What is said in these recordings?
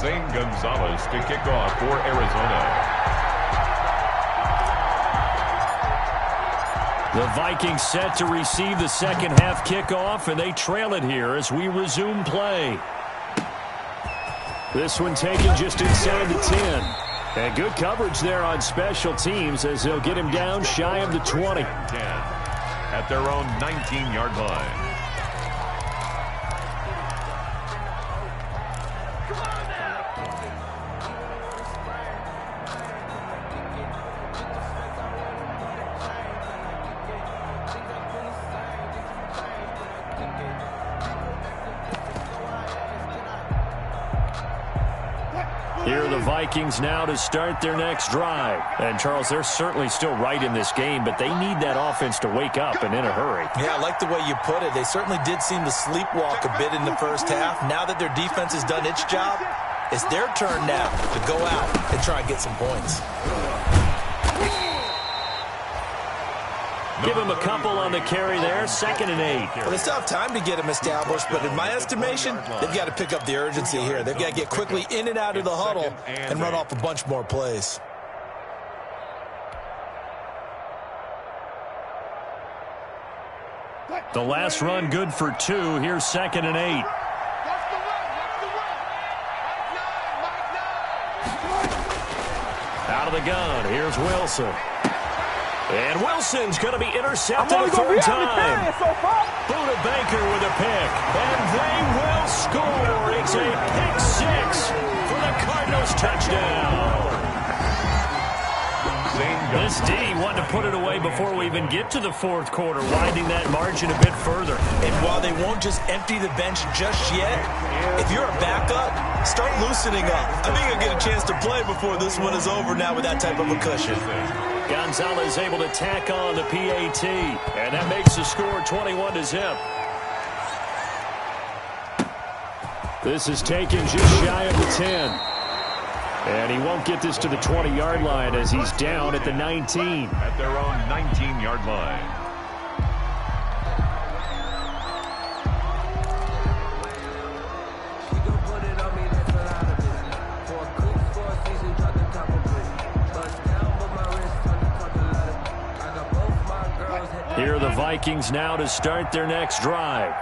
Zane Gonzalez to kick off for Arizona. The Vikings set to receive the second half kickoff, and they trail it here as we resume play. This one taken just inside the 10. And good coverage there on special teams as they'll get him down shy of the 20. 10 at their own 19-yard line. Here are the Vikings now to start their next drive. And, Charles, they're certainly still right in this game, but they need that offense to wake up and in a hurry. Yeah, I like the way you put it. They certainly did seem to sleepwalk a bit in the first half. Now that their defense has done its job, it's their turn now to go out and try and get some points. Give him a couple on the carry there, 2nd and 8. Well, they still have time to get him established, but in my estimation, they've got to pick up the urgency here. They've got to get quickly in and out of the huddle and run off a bunch more plays. The last run good for 2. Here's 2nd and 8. Out of the gun, here's Wilson. And Wilson's going to be intercepted a third time. Buda Baker with a pick. And they will score. It's a pick 6 for the Cardinals touchdown. This D wanted to put it away before we even get to the fourth quarter, widening that margin a bit further. And while they won't just empty the bench just yet, if you're a backup, start loosening up. I think you'll get a chance to play before this one is over now with that type of a cushion. Gonzalez able to tack on the PAT, and that makes the score 21-0. This is taken just shy of the 10. And he won't get this to the 20-yard line as he's down at the 19. At their own 19-yard line. Here are the Vikings now to start their next drive.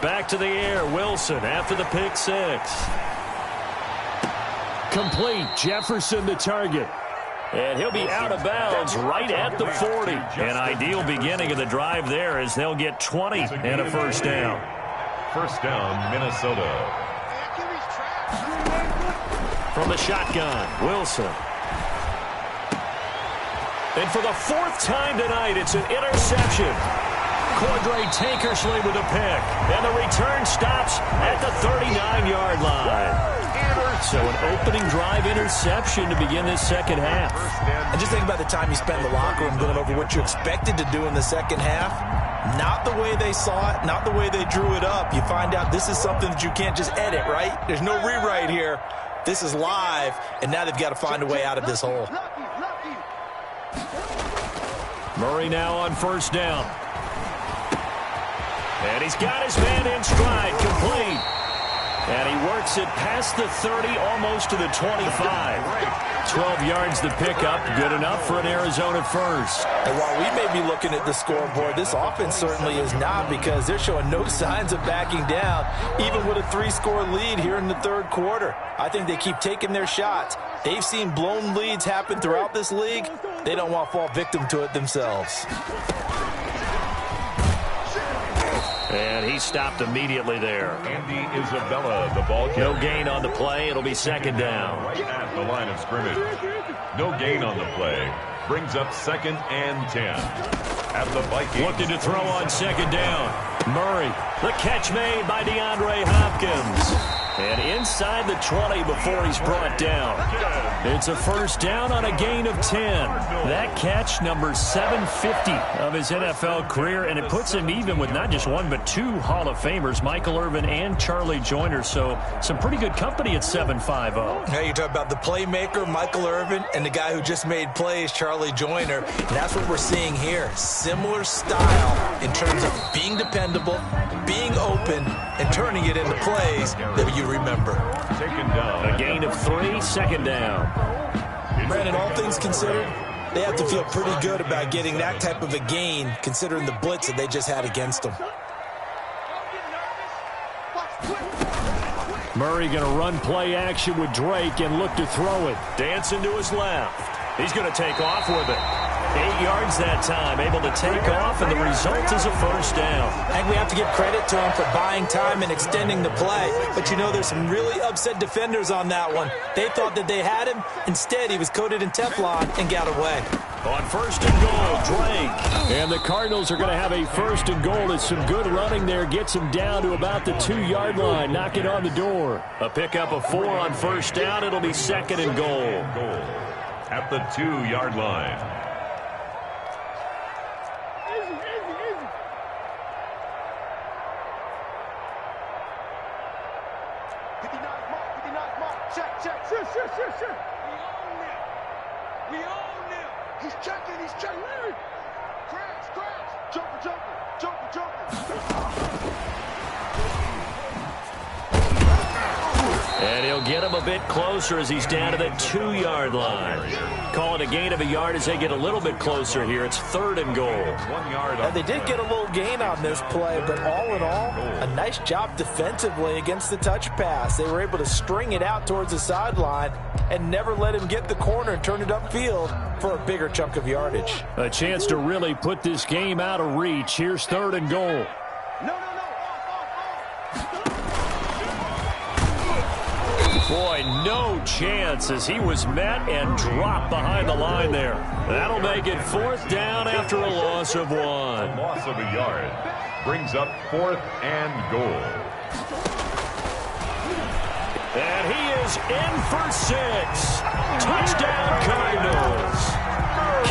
Back to the air, Wilson after the pick 6. Complete, Jefferson the target. And he'll be out of bounds right at the 40. An ideal beginning of the drive there as they'll get 20 and a first down. First down, Minnesota. From the shotgun, Wilson. And for the 4th time tonight, it's an interception. Cordray Tankersley with a pick. And the return stops at the 39-yard line. So an opening drive interception to begin this second half. And just think about the time you spent in the locker room going over what you expected to do in the second half. Not the way they saw it, not the way they drew it up. You find out this is something that you can't just edit, right? There's no rewrite here. This is live, and now they've got to find a way out of this hole. Murray now on first down. And he's got his man in stride, complete. And he works it past the 30, almost to the 25. 12 yards the pickup, good enough for an Arizona first. And while we may be looking at the scoreboard, this offense certainly is not, because they're showing no signs of backing down, even with a 3-score lead here in the third quarter. I think they keep taking their shots. They've seen blown leads happen throughout this league. They don't want to fall victim to it themselves. And he stopped immediately there. Andy Isabella, the ball carrier. No gain on the play. It'll be second down. Right at the line of scrimmage. No gain on the play. Brings up 2nd and 10. At the Vikings. Looking to throw on second down. Murray. The catch made by DeAndre Hopkins. And inside the 20 before he's brought down. It's a first down on a gain of 10. That catch, number 750 of his NFL career, and it puts him even with not just one but two Hall of Famers, Michael Irvin and Charlie Joyner. So some pretty good company at 7-5-0. Now you talk about the playmaker, Michael Irvin, and the guy who just made plays, Charlie Joyner. And that's what we're seeing here. Similar style in terms of being dependable, being open, and turning it into plays that you remember. Taken down. A gain of 3, second down. Brandon, all things considered, they have to feel pretty good about getting that type of a gain considering the blitz that they just had against them. Murray going to run play action with Drake and look to throw it. Dancing to his left. He's going to take off with it. 8 yards that time, able to take off, and the result is a first down. I think we have to give credit to him for buying time and extending the play. But, you know, there's some really upset defenders on that one. They thought that they had him. Instead, he was coated in Teflon and got away. On first and goal, Drake. And the Cardinals are going to have a first and goal. It's some good running there. Gets him down to about the 2-yard line. Knock it on the door. A pickup of 4 on first down. It'll be second and goal. At the 2-yard line. We own them. He's checking. Crash. Jumper. And he'll get him a bit closer as he's down to the 2-yard line. Call it a gain of a yard as they get a little bit closer here. It's third and goal. 1 yard. And they did get a little gain on this play, but all in all, a nice job defensively against the touch pass. They were able to string it out towards the sideline and never let him get the corner and turn it upfield for a bigger chunk of yardage. A chance to really put this game out of reach. Here's third and goal. Boy, no chance as he was met and dropped behind the line there. That'll make it fourth down after a loss of 1. Loss of a yard brings up 4th and goal. And he is in for 6. Touchdown Cardinals.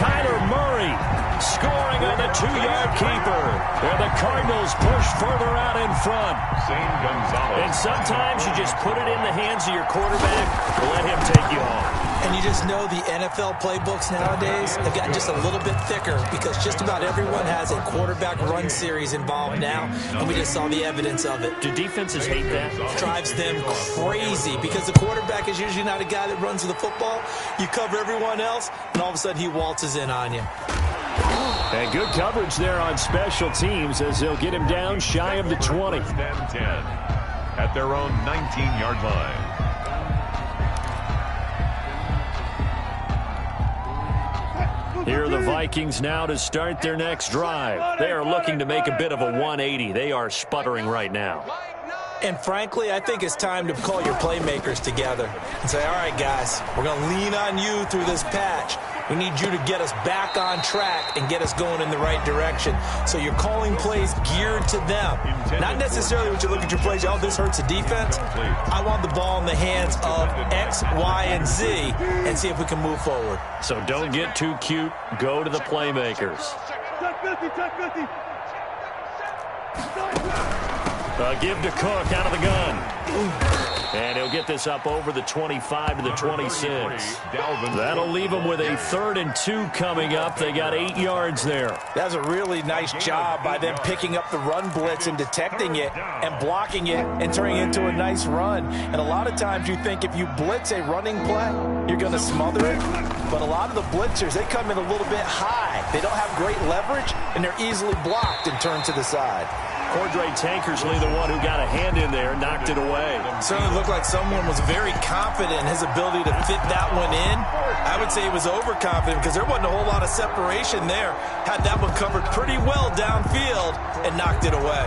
Kyler Murray scoring on the 2-yard keeper. And the Cardinals push further out in front. And sometimes you just put it in the hands of your quarterback and let him take you home. And you just know the NFL playbooks nowadays have gotten just a little bit thicker because just about everyone has a quarterback run series involved now, and we just saw the evidence of it. Do defenses hate that? Drives them crazy because the quarterback is usually not a guy that runs the football. You cover everyone else, and all of a sudden he waltzes in on you. And good coverage there on special teams as they'll get him down shy of the 20. 10 at their own 19-yard line. Here are the Vikings now to start their next drive. They are looking to make a bit of a 180. They are sputtering right now. And frankly, I think it's time to call your playmakers together and say, all right, guys, we're going to lean on you through this patch. We need you to get us back on track and get us going in the right direction. So you're calling plays geared to them. Not necessarily when you look at your plays, oh, this hurts the defense. I want the ball in the hands of X, Y, and Z and see if we can move forward. So don't get too cute. Go to the playmakers. Give to Cook out of the gun. And he'll get this up over the 25 to the 26. That'll leave him with a 3rd and 2 coming up. They got 8 yards there. That's a really nice job by them picking up the run blitz and detecting it and blocking it and turning it into a nice run. And a lot of times you think if you blitz a running play, you're going to smother it. But a lot of the blitzers, they come in a little bit high. They don't have great leverage, and they're easily blocked and turned to the side. Cordray Tankersley, the one who got a hand in there, knocked it away. Certainly looked like someone was very confident in his ability to fit that one in. I would say he was overconfident because there wasn't a whole lot of separation there. Had that one covered pretty well downfield and knocked it away.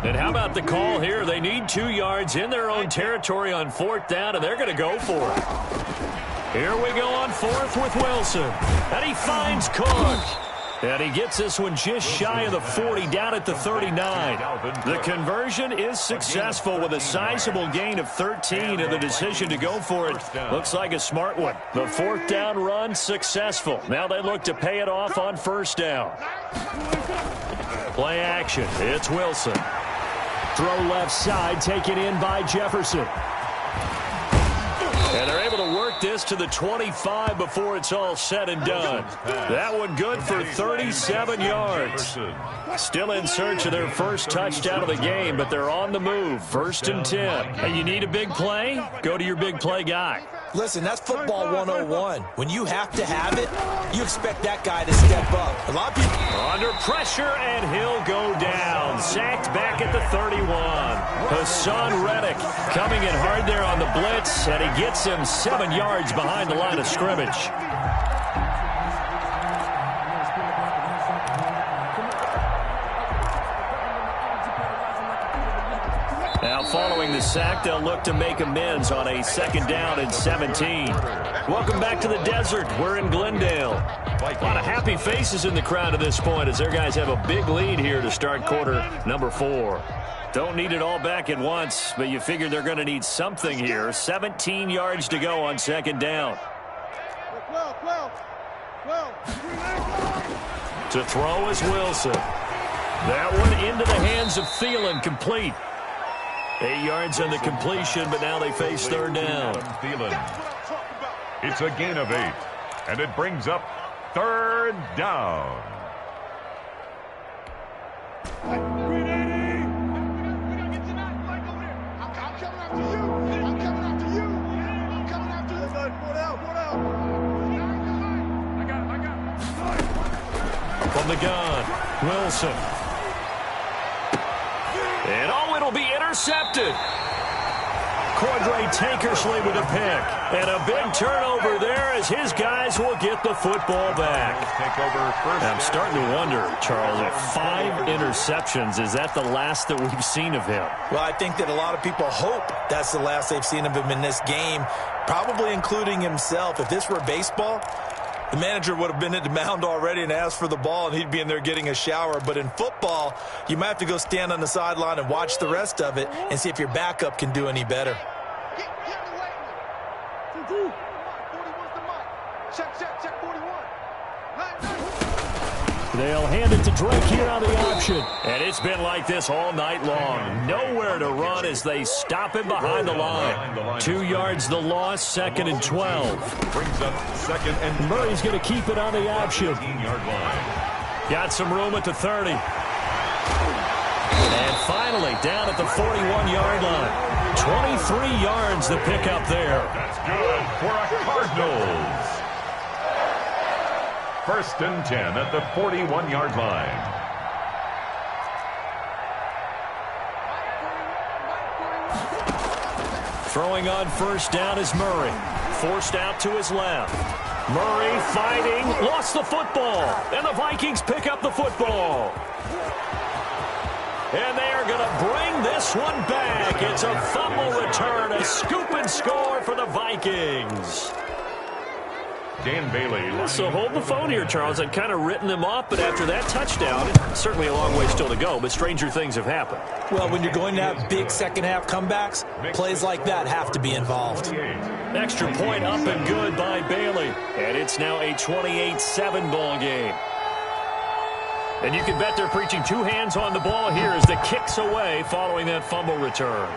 And how about the call here? They need 2 yards in their own territory on 4th down, and they're going to go for it. Here we go on 4th with Wilson. And he finds Cook. And he gets this one just shy of the 40, down at the 39. The conversion is successful with a sizable gain of 13, and the decision to go for it looks like a smart one. The 4th down run successful. Now they look to pay it off on 1st down. Play action. It's Wilson. Throw left side, taken in by Jefferson. And they're able to work this to the 25 before it's all said and done. That one good for 37 yards. Still in search of their first touchdown of the game, but they're on the move. 1st and 10. Hey, you need a big play? Go to your big play guy. Listen, that's football 101. When you have to have it, you expect that guy to step up. A lot of people under pressure, and he'll go down. Sacked back at the 31. Hassan Reddick coming in hard there on the blitz, and he gets him 7 yards behind the line of scrimmage. Now following the sack, they'll look to make amends on a 2nd down and 17. Welcome back to the desert. We're in Glendale. A lot of happy faces in the crowd at this point as their guys have a big lead here to start quarter number 4. Don't need it all back at once, but you figure they're going to need something here. 17 yards to go on 2nd down. To throw is Wilson. That one into the hands of Thielen, complete. 8 yards on the completion, but now they face 3rd down. It's a gain of 8, and it brings up 3rd down. From the gun, Wilson. And it'll be intercepted. Cordray Tankersley with a pick. And a big turnover there as his guys will get the football back. I'm starting to wonder, Charles, if 5 interceptions, is that the last that we've seen of him? Well, I think that a lot of people hope that's the last they've seen of him in this game, probably including himself. If this were baseball, the manager would have been at the mound already and asked for the ball, and he'd be in there getting a shower. But in football, you might have to go stand on the sideline and watch the rest of it and see if your backup can do any better. They'll hand it to Drake here on the option. And it's been like this all night long. Nowhere to run as they stop him behind the line. 2 yards the loss, 2nd and 12. Brings up 2nd and Murray's going to keep it on the option. 15-yard line. Got some room at the 30. And finally down at the 41-yard line. 23 yards the pickup there. That's good for a Cardinals. 1st and 10 at the 41-yard line. Throwing on 1st down is Murray. Forced out to his left. Murray fighting, lost the football. And the Vikings pick up the football. And they are going to bring this one back. It's a fumble return, a scoop and score for the Vikings. Dan Bailey. So hold the phone here, Charles. I'd kind of written them off, but after that touchdown, certainly a long way still to go, but stranger things have happened. Well, when you're going to have big second-half comebacks, plays like that have to be involved. Extra point up and good by Bailey. And it's now a 28-7 ball game. And you can bet they're preaching 2 hands on the ball here as the kick's away following that fumble return.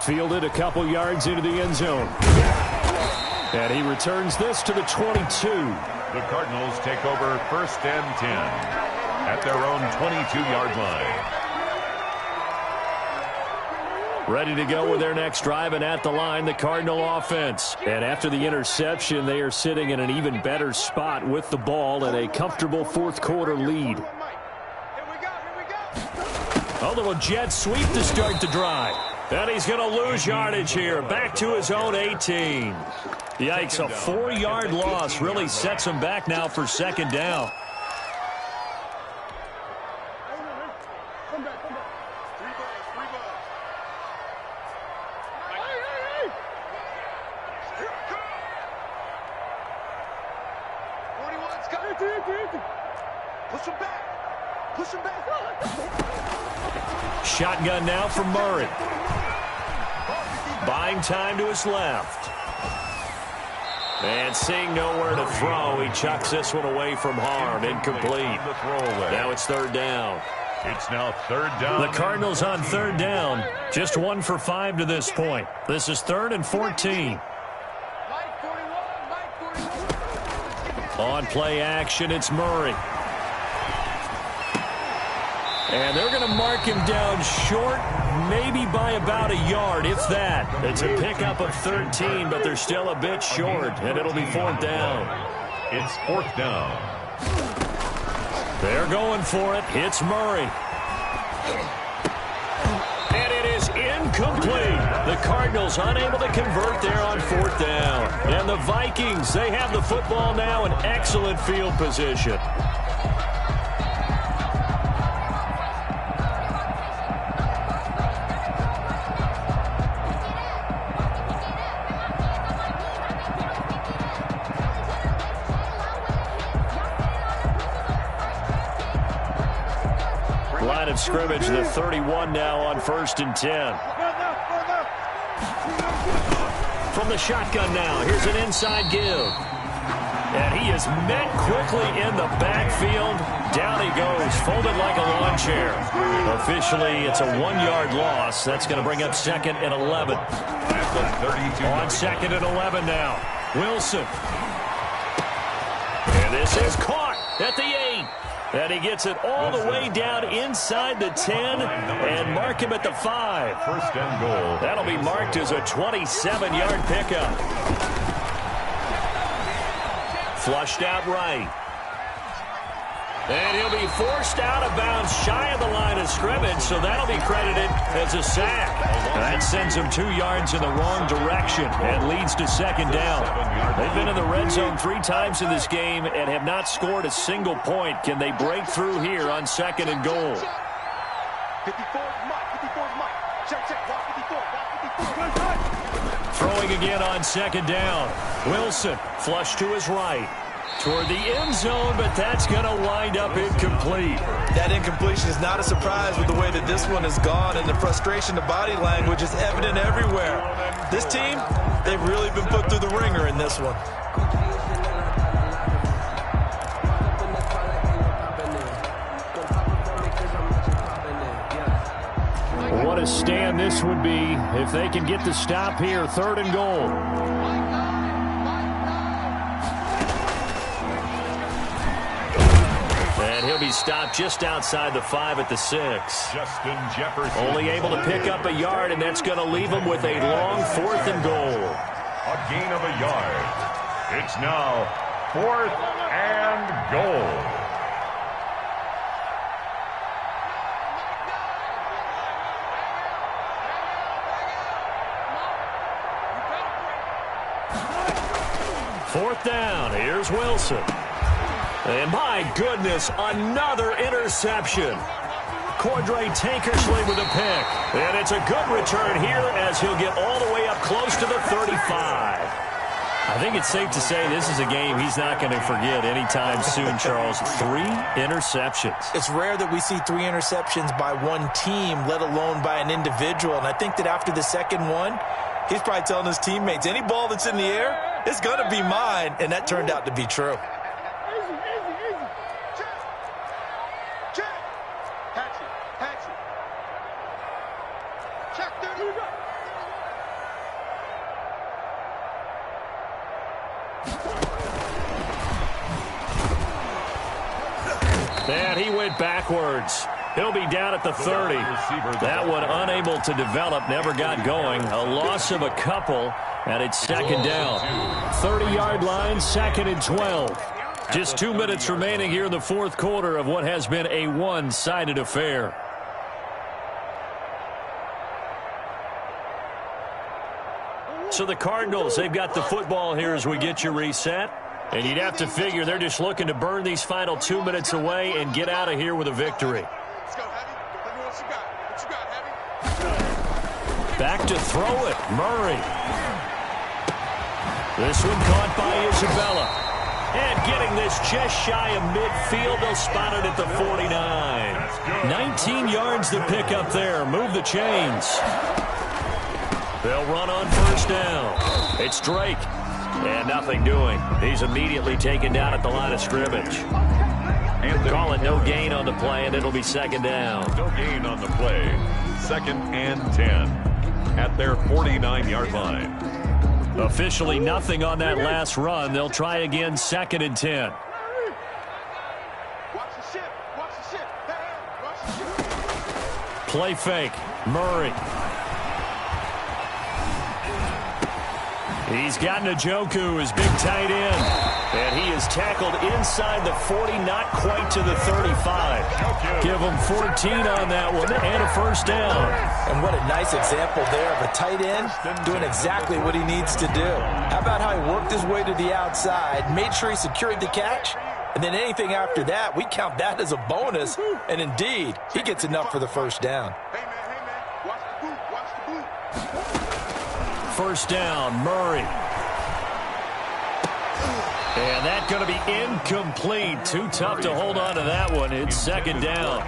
Fielded a couple yards into the end zone. And he returns this to the 22. The Cardinals take over 1st and 10 at their own 22-yard line. Ready to go with their next drive, and at the line, the Cardinal offense. And after the interception, they are sitting in an even better spot with the ball and a comfortable 4th quarter lead. A little jet sweep to start the drive. And he's going to lose yardage here. Back to his own 18. Yikes, a 4-yard loss really sets him back now for 2nd down. Push him back. Push him back. Shotgun now from Murray. Buying time to his left. And seeing nowhere to throw, he chucks this one away from harm. Incomplete. Now it's third down. It's now third down. The Cardinals on third down. Just 1 for 5 to this point. This is 3rd and 14. On play action, it's Murray. And they're going to mark him down short, maybe by about a yard, if that. It's a pickup of 13, but they're still a bit short, and it'll be 4th down. It's 4th down. They're going for it. It's Murray. And it is incomplete. The Cardinals unable to convert there on 4th down. And the Vikings, they have the football now in excellent field position. Line of scrimmage, the 31 now on 1st and 10. From the shotgun now, here's an inside give. And he is met quickly in the backfield. Down he goes, folded like a lawn chair. Officially, it's a 1-yard loss. That's going to bring up 2nd and 11. On 2nd and 11 now, Wilson. And this is caught at the 8. And he gets it all the way down inside the 10 and mark him at the 5. 1st and goal. That'll be marked as a 27-yard pickup. Flushed out right. And he'll be forced out of bounds shy of the line of scrimmage, so that'll be credited as a sack. That sends him 2 yards in the wrong direction and leads to 2nd down. They've been in the red zone 3 times in this game and have not scored a single point. Can they break through here on 2nd and goal? 54 Mike. Check. 54. Throwing again on 2nd down. Wilson flush to his right. Toward the end zone, but that's going to wind up incomplete. That incompletion is not a surprise with the way that this one has gone, and the frustration, the body language is evident everywhere. This team, they've really been put through the ringer in this one. What a stand this would be if they can get the stop here. 3rd and goal. And he'll be stopped just outside the 5 at the 6. Justin Jefferson. Only able to pick up a yard, and that's going to leave him with a long 4th and goal. A gain of a yard. It's now 4th and goal. Fourth down. Here's Wilson. And my goodness, another interception. Cordray Tankersley with a pick. And it's a good return here as he'll get all the way up close to the 35. I think it's safe to say this is a game he's not going to forget anytime soon, Charles. 3 interceptions. It's rare that we see 3 interceptions by one team, let alone by an individual. And I think that after the second one, he's probably telling his teammates, any ball that's in the air, it's going to be mine. And that turned out to be true. And he went backwards. He'll be down at the 30. That one unable to develop, never got going. A loss of a couple, and it's 2nd down. 30-yard line, 2nd and 12. Just 2 minutes remaining here in the 4th quarter of what has been a one-sided affair. So the Cardinals, they've got the football here as we get you reset. And you'd have to figure they're just looking to burn these final 2 minutes away and get out of here with a victory. Let's go, Heavy. Let me know what you got. What you got, Heavy? Back to throw it, Murray. This one caught by Isabella. And getting this just shy of midfield, they'll spot it at the 49. 19 yards to pick up there. Move the chains. They'll run on first down. It's Drake. And nothing doing. He's immediately taken down at the line of scrimmage. And call it no gain on the play, and it'll be second down. No gain on the play. 2nd and 10 at their 49-yard line. Officially nothing on that last run. They'll try again, 2nd and 10. Play fake. Murray. He's got Njoku, his big tight end. And he is tackled inside the 40, not quite to the 35. Give him 14 on that one and a first down. And what a nice example there of a tight end doing exactly what he needs to do. How about how he worked his way to the outside, made sure he secured the catch, and then anything after that, we count that as a bonus. And indeed, he gets enough for the first down. First down, Murray. And that's going to be incomplete. Too tough to hold on to that one. It's second down.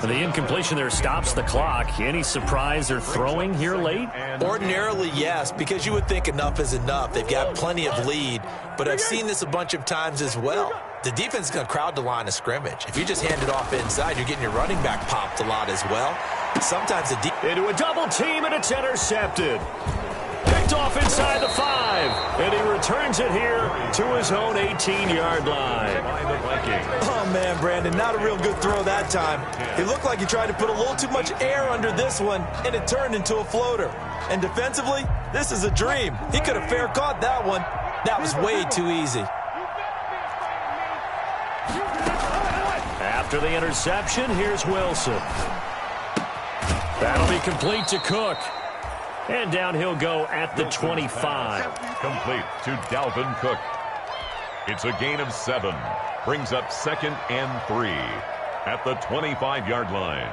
The incompletion there stops the clock. Any surprise they're throwing here late? Ordinarily, yes, because you would think enough is enough. They've got plenty of lead, but I've seen this a bunch of times as well. The defense is going to crowd the line of scrimmage. If you just hand it off inside, you're getting your running back popped a lot as well. Sometimes the into a double team, and it's intercepted. Picked off inside the 5, and he returns it here to his own 18-yard line. Oh, man, Brandon, not a real good throw that time. It looked like he tried to put a little too much air under this one, and it turned into a floater. And defensively, this is a dream. He could have fair caught that one. That was way too easy. After the interception, here's Wilson. That'll be complete to Cook. And down he'll go at the 25. Complete to Dalvin Cook. It's a gain of 7. Brings up 2nd and 3 at the 25-yard line.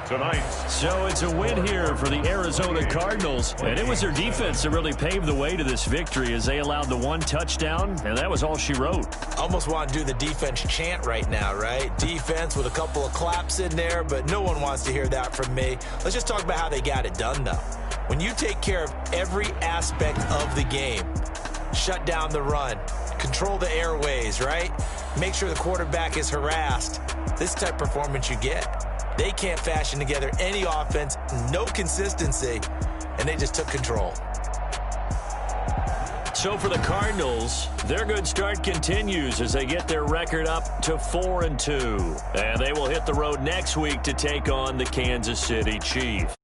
Tonight. So it's a win here for the Arizona Cardinals. And it was their defense that really paved the way to this victory as they allowed the 1 touchdown, and that was all she wrote. Almost want to do the defense chant right now, right? Defense with a couple of claps in there, but no one wants to hear that from me. Let's just talk about how they got it done, though. When you take care of every aspect of the game, shut down the run, control the airways, right? Make sure the quarterback is harassed. This type of performance you get. They can't fashion together any offense, no consistency, and they just took control. So for the Cardinals, their good start continues as they get their record up to 4-2. And they will hit the road next week to take on the Kansas City Chiefs.